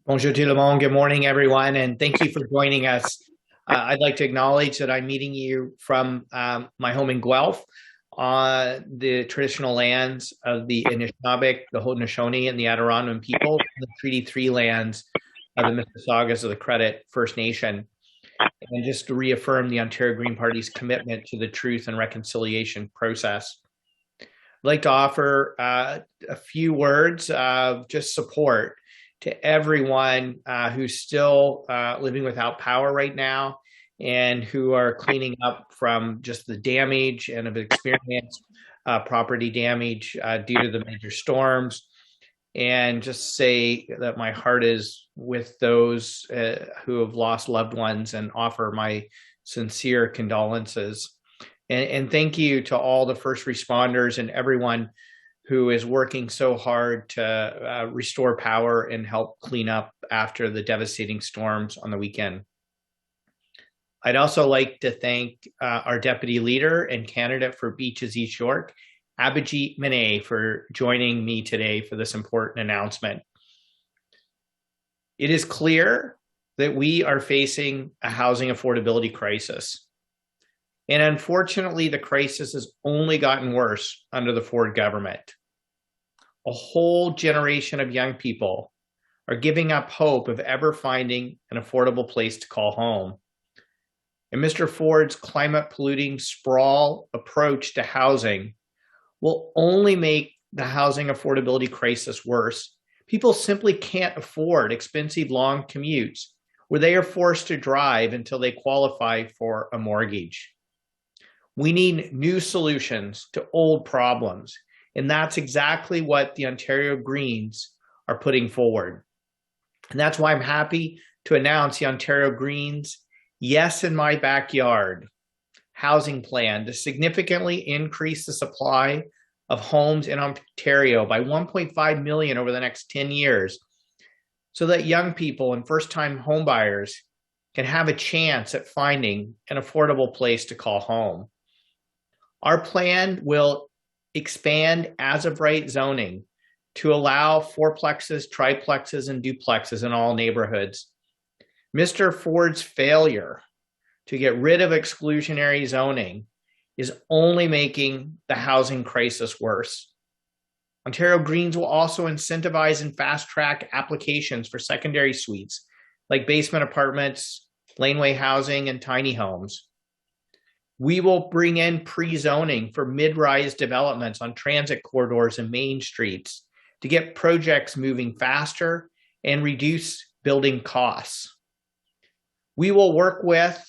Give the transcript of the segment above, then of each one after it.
Bonjour tout le monde. Good morning, everyone, and thank you for joining us. I'd like to acknowledge that I'm meeting you from my home in Guelph on the traditional lands of the Anishinaabeg, the Haudenosaunee, and the Adirondack people, the Treaty 3 lands of the Mississaugas of the Credit First Nation, and just to reaffirm the Ontario Green Party's commitment to the truth and reconciliation process. I'd like to offer a few words of just support to everyone who's still living without power right now and who are cleaning up from just the damage and have experienced property damage due to the major storms. And just say that my heart is with those who have lost loved ones and offer my sincere condolences. And thank you to all the first responders and everyone who is working so hard to restore power and help clean up after the devastating storms on the weekend. I'd also like to thank our deputy leader and candidate for Beaches East York, Abhijeet Many, for joining me today for this important announcement. It is clear that we are facing a housing affordability crisis. And unfortunately, the crisis has only gotten worse under the Ford government. A whole generation of young people are giving up hope of ever finding an affordable place to call home. And Mr. Ford's climate polluting sprawl approach to housing will only make the housing affordability crisis worse. People simply can't afford expensive long commutes where they are forced to drive until they qualify for a mortgage. We need new solutions to old problems, and that's exactly what the Ontario Greens are putting forward. And that's why I'm happy to announce the Ontario Greens Yes in My Backyard housing plan to significantly increase the supply of homes in Ontario by 1.5 million over the next 10 years so that young people and first-time homebuyers can have a chance at finding an affordable place to call home. Our plan will expand as-of-right zoning to allow fourplexes, triplexes, and duplexes in all neighborhoods. Mr. Ford's failure to get rid of exclusionary zoning is only making the housing crisis worse. Ontario Greens will also incentivize and fast-track applications for secondary suites, like basement apartments, laneway housing, and tiny homes. We will bring in pre-zoning for mid-rise developments on transit corridors and main streets to get projects moving faster and reduce building costs. We will work with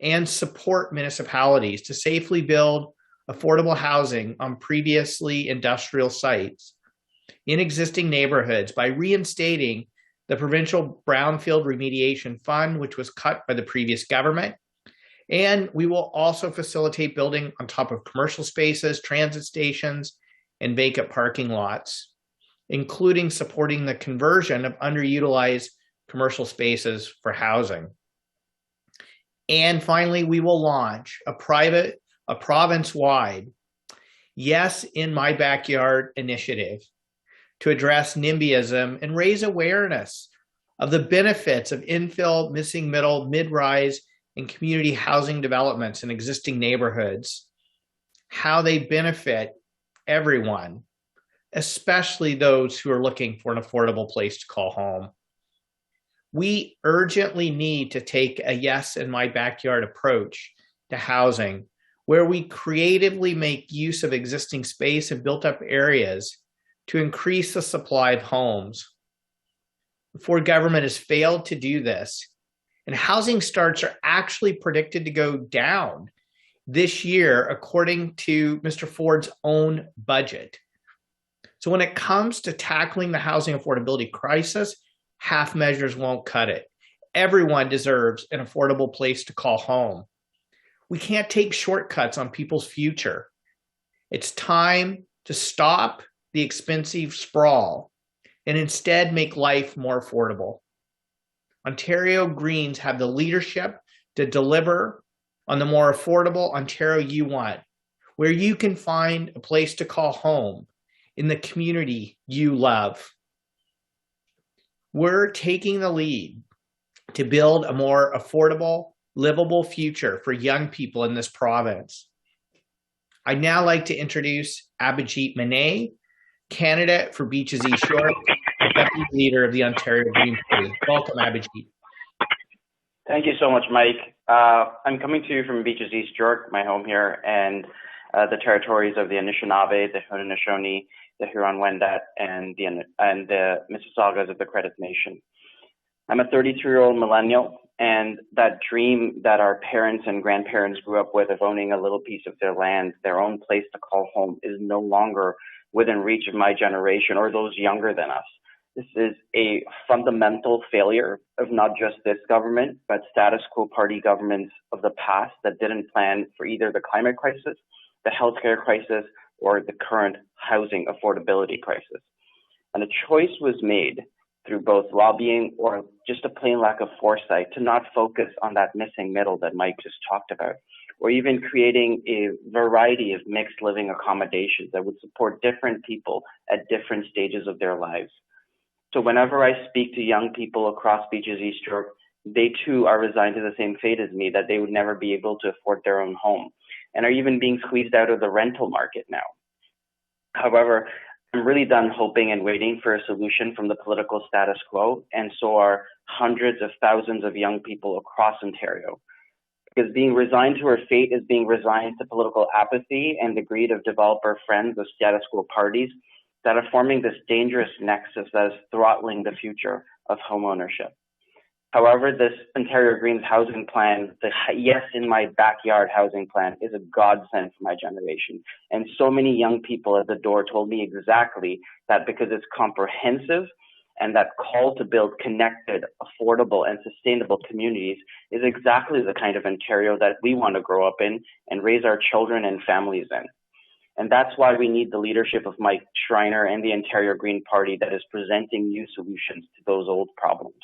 and support municipalities to safely build affordable housing on previously industrial sites in existing neighborhoods by reinstating the provincial brownfield remediation fund, which was cut by the previous government. And we will also facilitate building on top of commercial spaces, transit stations, and vacant parking lots, including supporting the conversion of underutilized commercial spaces for housing. And finally, we will launch a province-wide Yes in My Backyard initiative to address NIMBYism and raise awareness of the benefits of infill, missing middle, mid-rise, and community housing developments in existing neighborhoods, how they benefit everyone, especially those who are looking for an affordable place to call home. We urgently need to take a Yes in My Backyard approach to housing, where we creatively make use of existing space and built-up areas to increase the supply of homes. The Ford government has failed to do this, and housing starts are actually predicted to go down this year, according to Mr. Ford's own budget. So when it comes to tackling the housing affordability crisis, half measures won't cut it. Everyone deserves an affordable place to call home. We can't take shortcuts on people's future. It's time to stop the expensive sprawl and instead make life more affordable. Ontario Greens have the leadership to deliver on the more affordable Ontario you want, where you can find a place to call home in the community you love. We're taking the lead to build a more affordable, livable future for young people in this province. I'd now like to introduce Abhijeet Many, candidate for Beaches East York, deputy leader of the Ontario Green Party. Welcome, Abhijeet. Thank you so much, Mike. I'm coming to you from Beaches East York, my home here, and the territories of the Anishinaabe, the Haudenosaunee, the Huron-Wendat, and the Mississaugas of the Credit Nation. I'm a 33-year-old millennial, and that dream that our parents and grandparents grew up with of owning a little piece of their land, their own place to call home, is no longer within reach of my generation or those younger than us. This is a fundamental failure of not just this government, but status quo party governments of the past that didn't plan for either the climate crisis, the healthcare crisis, or the current housing affordability crisis. And a choice was made through both lobbying or just a plain lack of foresight to not focus on that missing middle that Mike just talked about, or even creating a variety of mixed living accommodations that would support different people at different stages of their lives. So whenever I speak to young people across Beaches East York, they too are resigned to the same fate as me, that they would never be able to afford their own home and are even being squeezed out of the rental market now. However, I'm really done hoping and waiting for a solution from the political status quo, and so are hundreds of thousands of young people across Ontario. Because being resigned to our fate is being resigned to political apathy and the greed of developer friends of status quo parties that are forming this dangerous nexus that is throttling the future of homeownership. However, this Ontario Greens housing plan, the yes in my backyard housing plan, is a godsend for my generation. And so many young people at the door told me exactly that, because it's comprehensive and that call to build connected, affordable, and sustainable communities is exactly the kind of Ontario that we want to grow up in and raise our children and families in. And that's why we need the leadership of Mike Schreiner and the Ontario Green Party that is presenting new solutions to those old problems.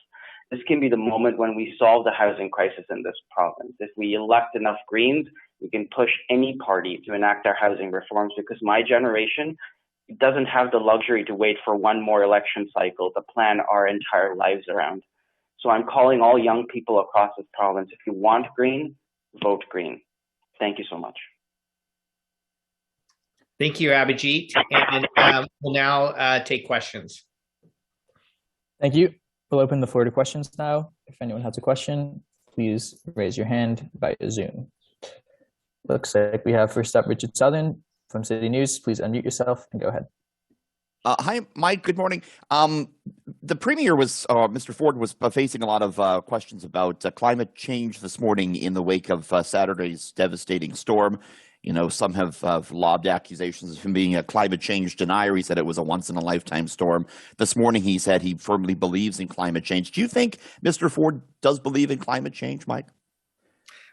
This can be the moment when we solve the housing crisis in this province. If we elect enough Greens, we can push any party to enact our housing reforms, because my generation doesn't have the luxury to wait for one more election cycle to plan our entire lives around. So I'm calling all young people across this province, if you want Green, vote Green. Thank you so much. Thank you, Abhijeet. And we'll now take questions. Thank you. We'll open the floor to questions now. If anyone has a question, please raise your hand via Zoom. Looks like we have first up Richard Southern from City News. Please unmute yourself and go ahead. Hi, Mike. Good morning. The Premier was, Mr. Ford, was facing a lot of questions about climate change this morning in the wake of Saturday's devastating storm. You know, some have lobbed accusations of him being a climate change denier. He said it was a once-in-a-lifetime storm. This morning he said he firmly believes in climate change. Do you think Mr. Ford does believe in climate change, Mike?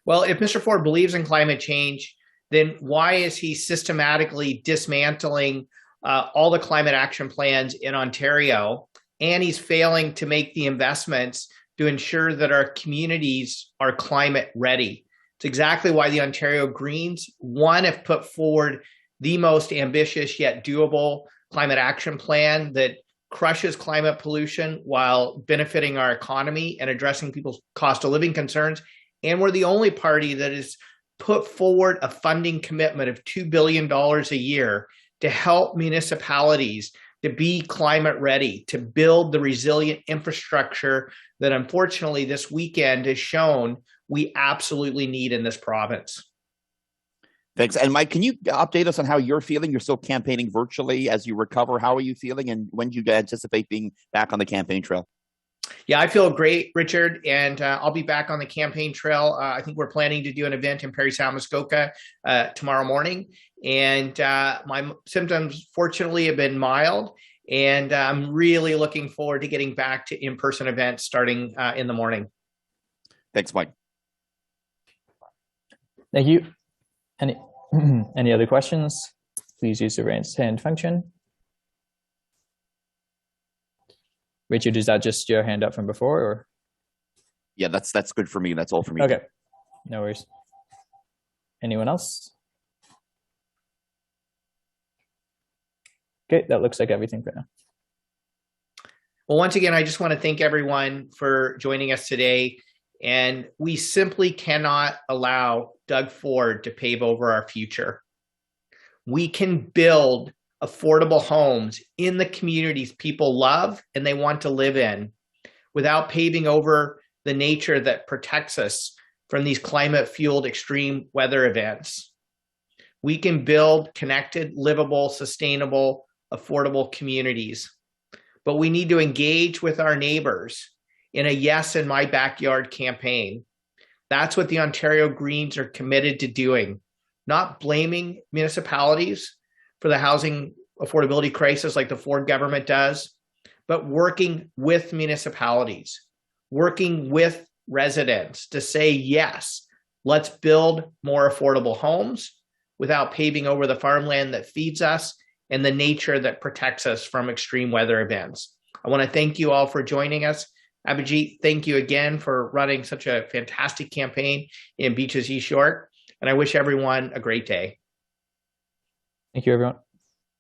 Well, if Mr. Ford believes in climate change, then why is he systematically dismantling all the climate action plans in Ontario, and he's failing to make the investments to ensure that our communities are climate ready? It's exactly why the Ontario Greens, one, have put forward the most ambitious yet doable climate action plan that crushes climate pollution while benefiting our economy and addressing people's cost of living concerns. And we're the only party that has put forward a funding commitment of $2 billion a year to help municipalities to be climate ready, to build the resilient infrastructure that unfortunately this weekend has shown we absolutely need in this province. Thanks. And Mike, can you update us on how you're feeling? You're still campaigning virtually as you recover. How are you feeling, and when do you anticipate being back on the campaign trail? Yeah, I feel great, Richard, and I'll be back on the campaign trail. I think we're planning to do an event in Parry Sound, Muskoka tomorrow morning, and my symptoms, fortunately, have been mild, and I'm really looking forward to getting back to in-person events starting in the morning. Thanks, Mike. Thank you. Any other questions? Please use the raise hand function. Richard, is that just your hand up from before, or? Yeah, that's good for me. That's all for me. Okay, no worries. Anyone else? Okay, that looks like everything for now. Well, once again, I just want to thank everyone for joining us today. And we simply cannot allow Doug Ford to pave over our future. We can build affordable homes in the communities people love and they want to live in without paving over the nature that protects us from these climate-fueled extreme weather events. We can build connected, livable, sustainable, affordable communities. But we need to engage with our neighbors in a Yes in My Backyard campaign. That's what the Ontario Greens are committed to doing, not blaming municipalities for the housing affordability crisis like the Ford government does, but working with municipalities, working with residents to say, yes, let's build more affordable homes without paving over the farmland that feeds us and the nature that protects us from extreme weather events. I want to thank you all for joining us. Abhijeet, thank you again for running such a fantastic campaign in Beaches East York, and I wish everyone a great day. Thank you, everyone.